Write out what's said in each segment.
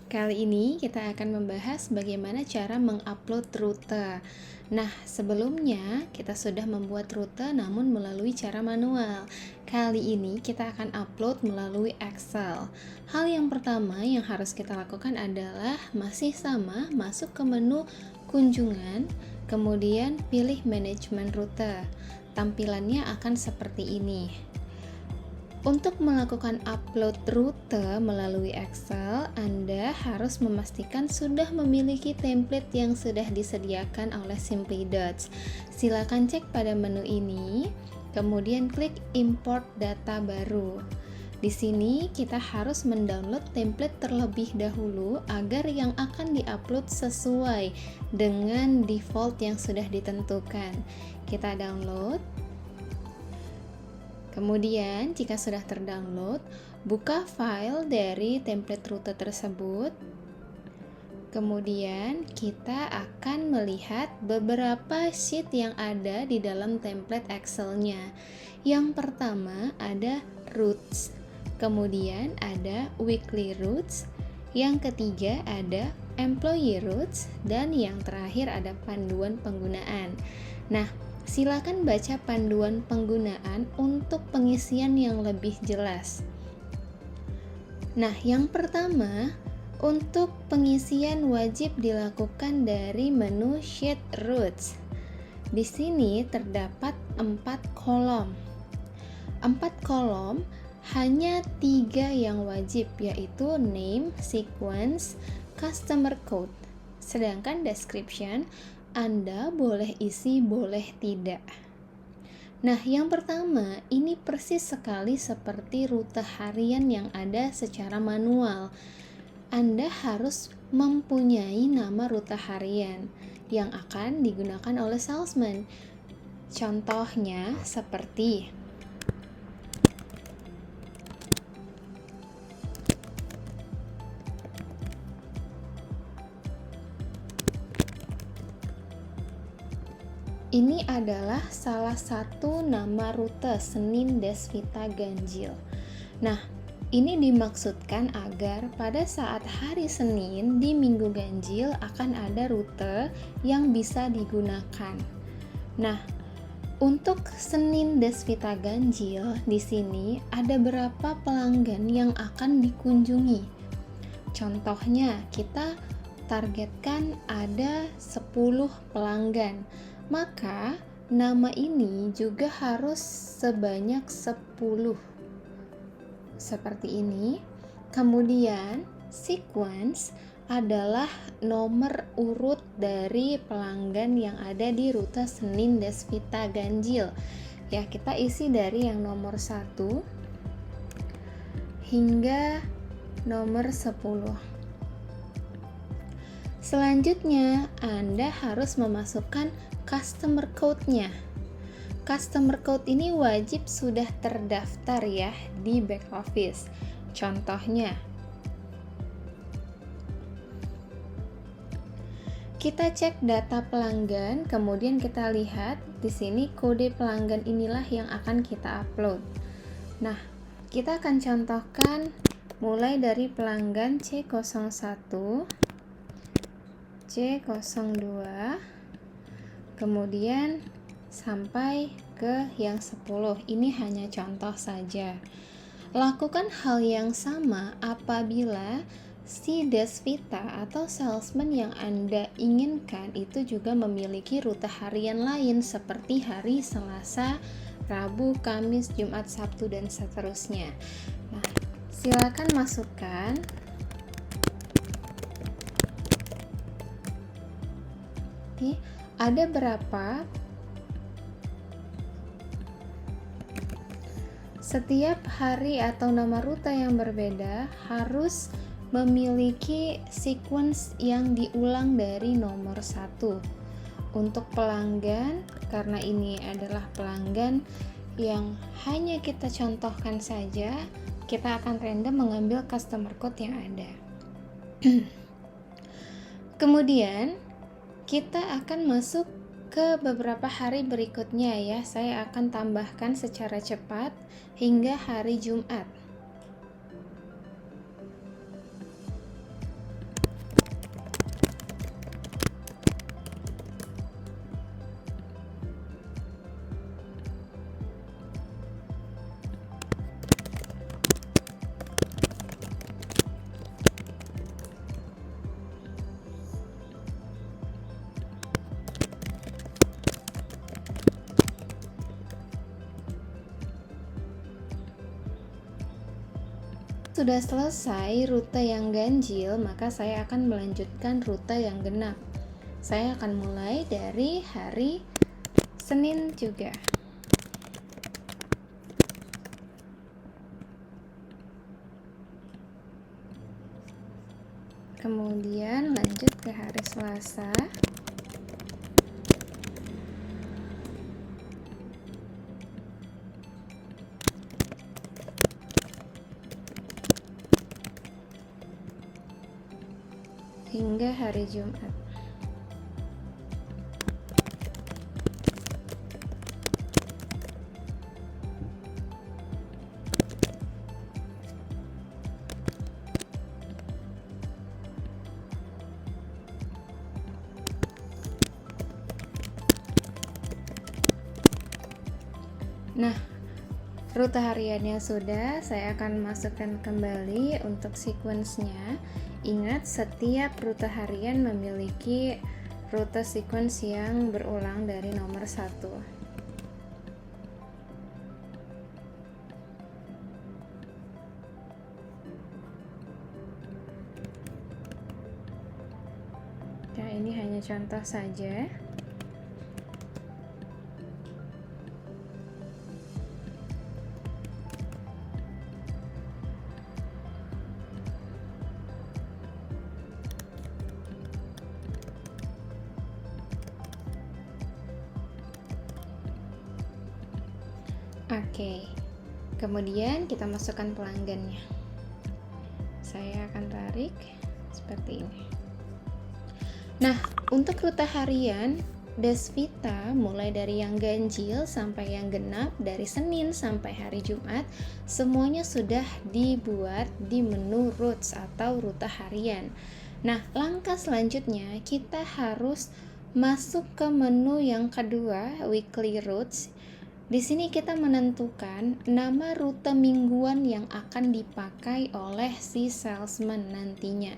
Kali ini kita akan membahas bagaimana cara mengupload rute. Nah, sebelumnya kita sudah membuat rute namun melalui cara manual. Kali ini kita akan upload melalui Excel. Hal yang pertama yang harus kita lakukan adalah masih sama, masuk ke menu kunjungan, kemudian pilih manajemen rute. Tampilannya akan seperti ini. Untuk melakukan upload rute melalui Excel, Anda harus memastikan sudah memiliki template yang sudah disediakan oleh Simply Dots. Silakan cek pada menu ini, kemudian klik import data baru. Di sini kita harus mendownload template terlebih dahulu agar yang akan diupload sesuai dengan default yang sudah ditentukan. Kita download. Kemudian, jika sudah terdownload, buka file dari template rute tersebut. Kemudian, kita akan melihat beberapa sheet yang ada di dalam template Excel-nya. Yang pertama ada routes, kemudian ada weekly routes, yang ketiga ada employee routes, dan yang terakhir ada panduan penggunaan. Nah, silakan baca panduan penggunaan untuk pengisian yang lebih jelas. Nah, yang pertama, untuk pengisian wajib dilakukan dari menu Sheet Routes. Di sini terdapat 4 kolom. 4 kolom, hanya 3 yang wajib, yaitu name, sequence, customer code. Sedangkan description Anda boleh isi, boleh tidak. Nah, yang pertama, ini persis sekali seperti rute harian yang ada secara manual. Anda harus mempunyai nama rute harian yang akan digunakan oleh salesman. Contohnya seperti ini adalah salah satu nama rute Senin Desvita Ganjil. Nah, ini dimaksudkan agar pada saat hari Senin di Minggu Ganjil akan ada rute yang bisa digunakan. Nah, untuk Senin Desvita Ganjil di sini ada berapa pelanggan yang akan dikunjungi. Contohnya, kita targetkan ada 10 pelanggan. Maka nama ini juga harus sebanyak 10 seperti ini. Kemudian sequence adalah nomor urut dari pelanggan yang ada di rute Senin Desvita Ganjil. Ya, kita isi dari yang nomor 1 hingga nomor 10. Selanjutnya, Anda harus memasukkan customer code-nya. Customer code ini wajib sudah terdaftar ya di back office. Contohnya, kita cek data pelanggan, kemudian kita lihat di sini kode pelanggan inilah yang akan kita upload. Nah, kita akan contohkan mulai dari pelanggan C01, C02, kemudian sampai ke yang 10. Ini hanya contoh saja. Lakukan hal yang sama apabila si Desvita atau salesman yang Anda inginkan itu juga memiliki rute harian lain seperti hari Selasa, Rabu, Kamis, Jumat, Sabtu, dan seterusnya. Nah, silakan masukkan. Oke, ada berapa? Setiap hari atau nama rute yang berbeda harus memiliki sequence yang diulang dari nomor 1. Untuk pelanggan, karena ini adalah pelanggan yang hanya kita contohkan saja, kita akan random mengambil customer code yang ada. Kemudian kita akan masuk ke beberapa hari berikutnya ya. Saya akan tambahkan secara cepat hingga hari Jumat. sudah selesai rute yang ganjil, maka saya akan melanjutkan rute yang genap. Saya akan mulai dari hari Senin juga. Kemudian lanjut ke hari Selasa. Hingga hari Jumat. Nah, rute hariannya sudah, saya akan masukkan kembali untuk sequence-nya. Ingat, setiap rute harian memiliki rute sequence yang berulang dari nomor 1. Nah, ini hanya contoh saja. Oke, kemudian kita masukkan pelanggannya. Saya akan tarik seperti ini. Nah, untuk rute harian Desvita mulai dari yang ganjil sampai yang genap, dari Senin sampai hari Jumat, semuanya sudah dibuat di menu routes atau rute harian. Nah, langkah selanjutnya kita harus masuk ke menu yang kedua, weekly routes. Di sini kita menentukan nama rute mingguan yang akan dipakai oleh si salesman nantinya.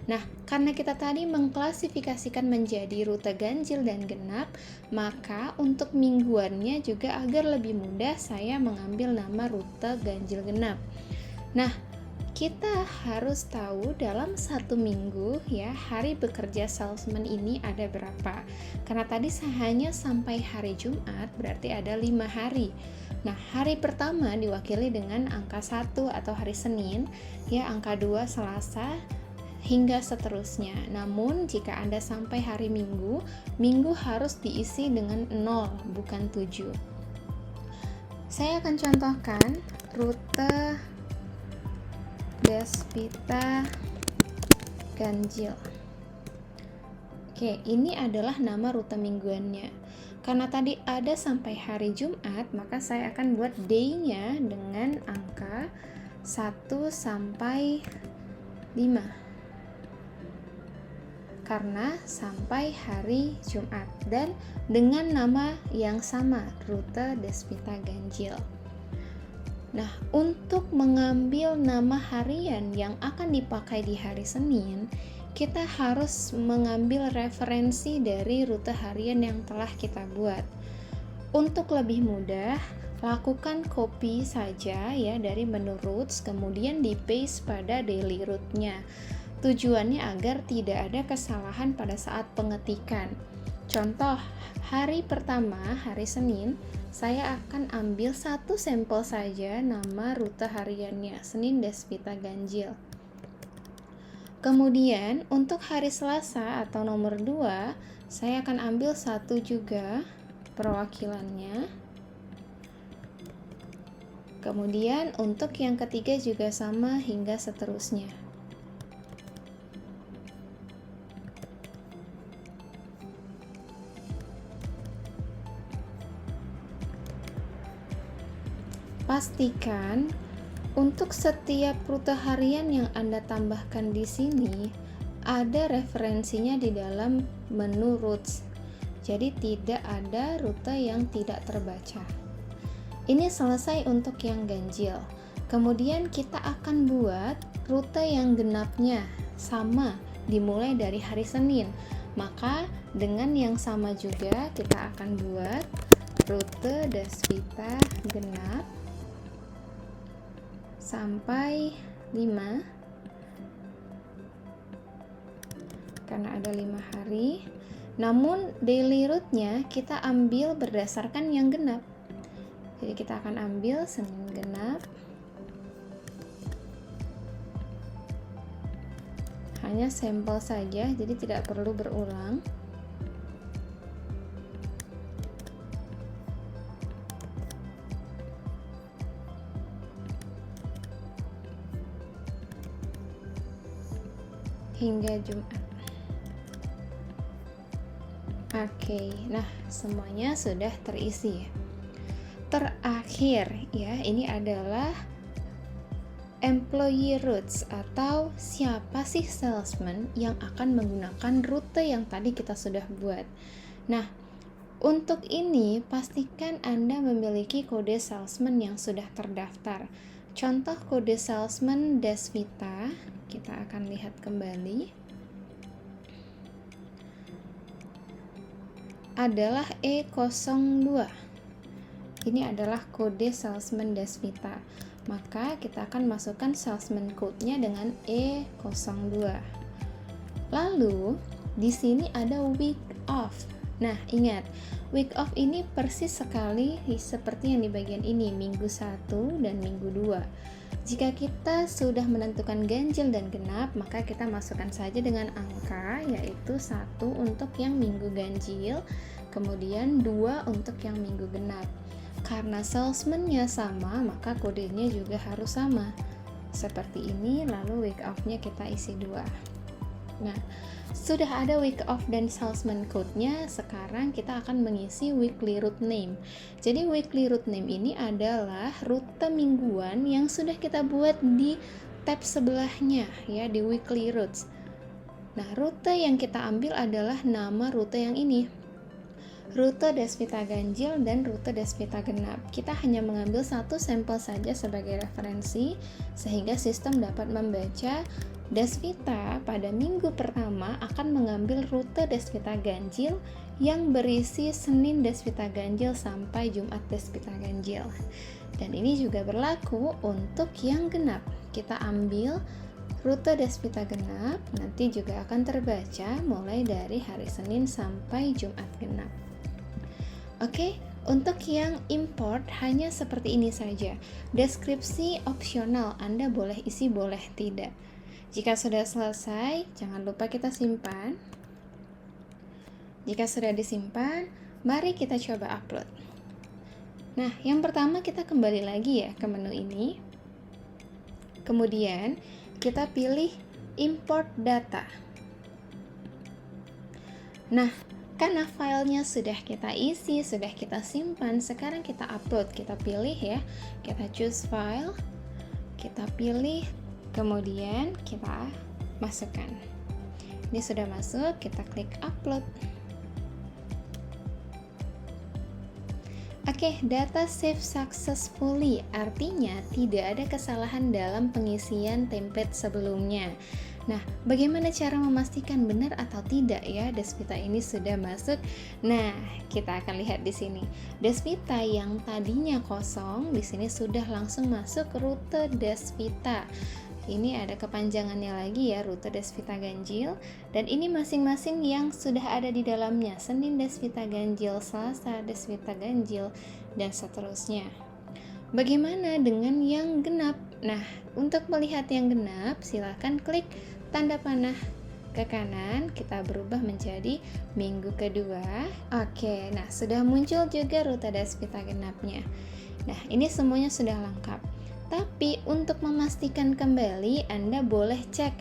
Nah, karena kita tadi mengklasifikasikan menjadi rute ganjil dan genap, maka untuk mingguannya juga agar lebih mudah saya mengambil nama rute ganjil genap. Nah, kita harus tahu dalam satu minggu ya, hari bekerja salesman ini ada berapa. Karena tadi hanya sampai hari Jumat, berarti ada 5 hari. Nah, hari pertama diwakili dengan angka 1 atau hari Senin, ya, angka 2 Selasa, hingga seterusnya. Namun, jika Anda sampai hari Minggu, Minggu harus diisi dengan 0, bukan 7. Saya akan contohkan rute Desvita ganjil. Oke, ini adalah nama rute mingguannya. Karena tadi ada sampai hari Jumat, maka saya akan buat day-nya dengan angka 1 sampai 5. Karena sampai hari Jumat dan dengan nama yang sama, rute Desvita ganjil. Nah, untuk mengambil nama harian yang akan dipakai di hari Senin, kita harus mengambil referensi dari rute harian yang telah kita buat. Untuk lebih mudah, lakukan copy saja ya dari menu routes, kemudian di paste pada daily route-nya. Tujuannya agar tidak ada kesalahan pada saat pengetikan. Contoh, hari pertama, hari Senin, saya akan ambil satu sampel saja nama rute hariannya, Senin Desvita ganjil. Kemudian, untuk hari Selasa atau nomor 2, saya akan ambil satu juga perwakilannya. Kemudian, untuk yang ketiga juga sama hingga seterusnya. Pastikan untuk setiap rute harian yang Anda tambahkan di sini ada referensinya di dalam menu routes. Jadi tidak ada rute yang tidak terbaca. Ini selesai untuk yang ganjil. Kemudian kita akan buat rute yang genapnya sama, dimulai dari hari Senin. Maka dengan yang sama juga kita akan buat rute Desvita genap sampai 5 karena ada 5 hari. Namun daily root-nya kita ambil berdasarkan yang genap. Jadi kita akan ambil Senin genap. Hanya sampel saja, jadi tidak perlu berulang. Hingga Jumat. Oke, nah semuanya sudah terisi. Terakhir ya, ini adalah employee routes atau siapa sih salesman yang akan menggunakan rute yang tadi kita sudah buat. Nah, untuk ini pastikan Anda memiliki kode salesman yang sudah terdaftar. Contoh kode salesman Desvita, kita akan lihat kembali, adalah E02. Ini adalah kode salesman Desvita. Maka kita akan masukkan salesman code-nya dengan E02. Lalu di sini ada week off. Nah, ingat, week off ini persis sekali seperti yang di bagian ini, minggu 1 dan minggu 2. Jika kita sudah menentukan ganjil dan genap, maka kita masukkan saja dengan angka, yaitu 1 untuk yang minggu ganjil, kemudian 2 untuk yang minggu genap. Karena salesman-nya sama, maka kodenya juga harus sama. Seperti ini, lalu week off-nya kita isi 2. Nah, sudah ada week off dan salesman code-nya, sekarang kita akan mengisi weekly route name. Jadi weekly route name ini adalah rute mingguan yang sudah kita buat di tab sebelahnya ya, di weekly routes. Nah, rute yang kita ambil adalah nama rute yang ini, rute Desvita ganjil dan rute Desvita genap. Kita hanya mengambil satu sampel saja sebagai referensi, sehingga sistem dapat membaca Desvita pada minggu pertama akan mengambil rute Desvita ganjil yang berisi Senin Desvita ganjil sampai Jumat Desvita ganjil. Dan ini juga berlaku untuk yang genap. Kita ambil rute Desvita genap, nanti juga akan terbaca mulai dari hari Senin sampai Jumat genap. Oke, untuk yang import hanya seperti ini saja. Deskripsi opsional, Anda boleh isi, boleh tidak. Jika sudah selesai, jangan lupa kita simpan. Jika sudah disimpan, mari kita coba upload. Nah, yang pertama kita kembali lagi ya ke menu ini. Kemudian, kita pilih import data. Nah, karena filenya sudah kita isi, sudah kita simpan, sekarang kita upload. Kita pilih ya, kita choose file, kita pilih, kemudian kita masukkan. Ini sudah masuk, kita klik upload. Oke, data save successfully, artinya tidak ada kesalahan dalam pengisian template sebelumnya. Nah, bagaimana cara memastikan benar atau tidak ya Desvita ini sudah masuk? Nah, kita akan lihat di sini. Desvita yang tadinya kosong, di sini sudah langsung masuk rute Desvita. Ini ada kepanjangannya lagi ya, rute Desvita ganjil, dan ini masing-masing yang sudah ada di dalamnya, Senin Desvita ganjil, Selasa Desvita ganjil, dan seterusnya. Bagaimana dengan yang genap? Nah, untuk melihat yang genap, silahkan klik tanda panah ke kanan, kita berubah menjadi minggu kedua. Oke, nah sudah muncul juga rute Desvita genapnya. Nah, ini semuanya sudah lengkap. Tapi untuk memastikan kembali, Anda boleh cek.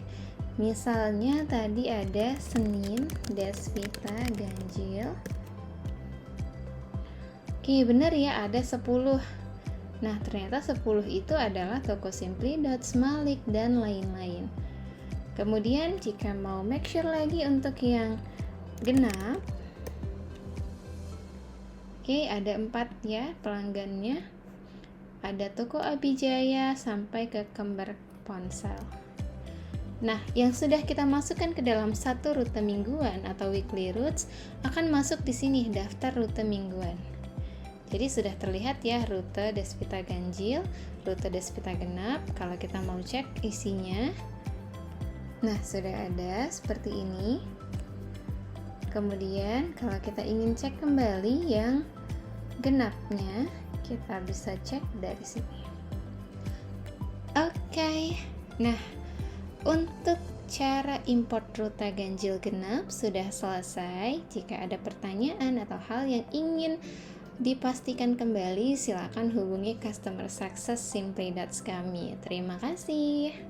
Misalnya tadi ada Senin Desvita ganjil. Oke, benar ya, ada 10. Nah, ternyata 10 itu adalah toko Simply, Smalik, dan lain-lain. Kemudian, jika mau make sure lagi untuk yang genap, oke, ada 4 ya pelanggannya. Ada toko Abijaya sampai ke Kembar Ponsel. Nah, yang sudah kita masukkan ke dalam satu rute mingguan atau weekly routes akan masuk di sini, daftar rute mingguan. Jadi sudah terlihat ya rute Despita ganjil, rute Despita genap. Kalau kita mau cek isinya, nah sudah ada seperti ini. Kemudian kalau kita ingin cek kembali yang genapnya, kita bisa cek dari sini. Oke, nah untuk cara import rute ganjil genap sudah selesai. Jika ada pertanyaan atau hal yang ingin dipastikan kembali, silakan hubungi customer success Simply Dots kami. Terima kasih.